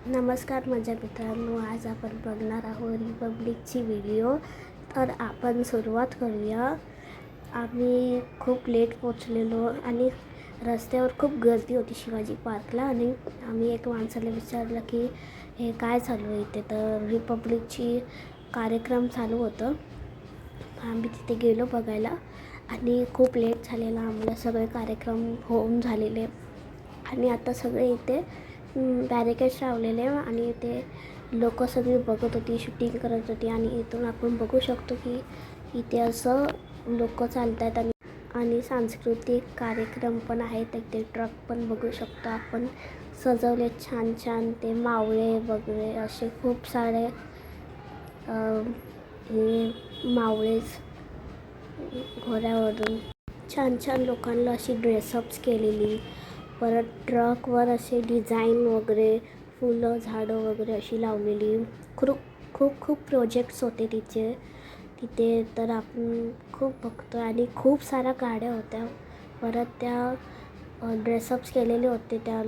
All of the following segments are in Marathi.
नमस्कार माझ्या मित्रांनो, आज आपण बघणार आहोत रिपब्लिकची व्हिडिओ. तर आपण सुरुवात करूया. आम्ही खूप लेट पोचलेलो आणि रस्त्यावर खूप गर्दी होती शिवाजी पार्कला. आणि आम्ही एक माणसाला विचारलं की हे काय चालू आहे इथे. तर रिपब्लिकची कार्यक्रम चालू होतं. आम्ही तिथे गेलो बघायला आणि खूप लेट झालेला. आम्हाला सगळे कार्यक्रम होऊन झालेले आणि आता सगळे इथे बॅरिकेड्स लावलेले आणि ते लोक सगळी बघत होती, शूटिंग करत होती. आणि इथून आपण बघू शकतो की इथे असं लोक चालत आहेत आणि सांस्कृतिक कार्यक्रम पण आहेत. ते ट्रक पण बघू शकतो आपण सजवले छान छान. ते मावळे वगैरे असे खूप सारे हे मावळेच घोड्यावरून छान छान लोकांना अशी ड्रेसअप्स केलेली. परत ट्रकवर असे डिझाईन वगैरे फुलं झाडं वगैरे अशी लावलेली. खूप खूप खूप प्रोजेक्ट्स होते तिथे. तर आपण खूप बघतो आणि खूप साऱ्या गाड्या होत्या. परत त्या ड्रेसअप्स केलेले होते त्या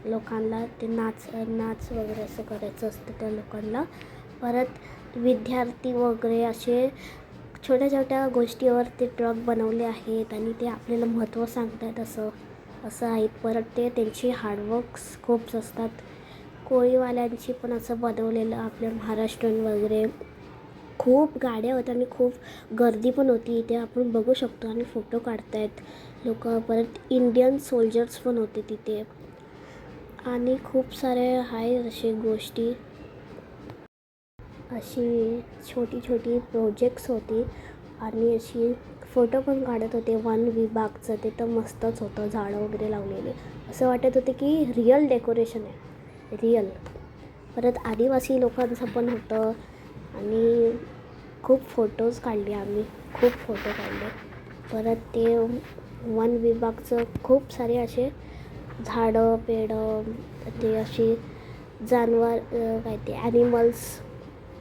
लोकांना ते नाच वगैरे असं करायचं असतं त्या लोकांना. परत विद्यार्थी वगैरे असे छोट्या छोट्या गोष्टीवर ते ट्रक बनवले आहेत आणि ते आपल्याला महत्त्व सांगतात असं आहेत. परत ते त्यांची हार्डवर्क्स खूप असतात. कोळीवाल्यांची पण असं बनवलेलं आपल्या महाराष्ट्रीयन वगैरे खूप गाड्या होत्या आणि खूप गर्दी पण होती. इथे आपण बघू शकतो आणि फोटो काढतायत लोक. परत इंडियन सोल्जर्स पण होते तिथे आणि खूप सारे आहेत अशी गोष्टी. अशी छोटी छोटी प्रोजेक्ट्स होती आणि अशी फोटो पण काढत होते. वन विभागचं ते तर मस्तच होतं. झाडं वगैरे लावलेले असं वाटत होते की रिअल डेकोरेशन आहे, रिअल. परत आदिवासी लोकांचं पण होतं आणि खूप फोटोज काढले आम्ही, खूप फोटो काढले. परत ते वन विभागचं खूप सारे असे झाडं पेडं ते अशी जानवर काय ते ॲनिमल्स.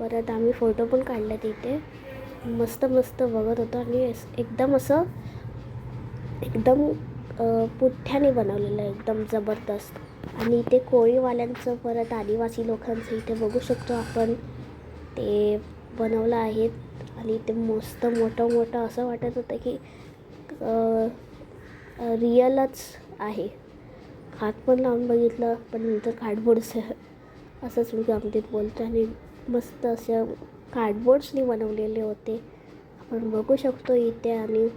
परत आम्ही फोटो पण काढले तिथे. मस्त बघत होतो आणि एकदम पुठ्ठ्याने बनवलेलं एकदम जबरदस्त. आणि इथे कोळीवाल्यांचं परत आदिवासी लोकांचं इथे बघू शकतो आपण ते बनवलं आहेत. आणि ते मस्त मोठं असं वाटत होतं की रिअलच आहे. हात पण लावून बघितलं पण नंतर कार्डबोर्डचं असंच मी गमतीत बोलतो. आणि मस्त असं कार्डबोर्ड्सनी बनवलेले होते. आपण बघू शकतो इथे आणि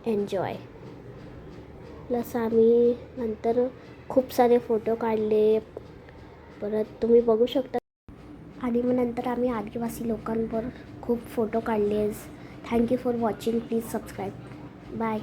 एन्जॉय. प्लस आम्ही नंतर खूप सारे फोटो काढले. परत तुम्ही बघू शकता. आणि मग नंतर आम्ही आदिवासी लोकांवर खूप फोटो काढले. Thank you for watching. Please subscribe. Bye.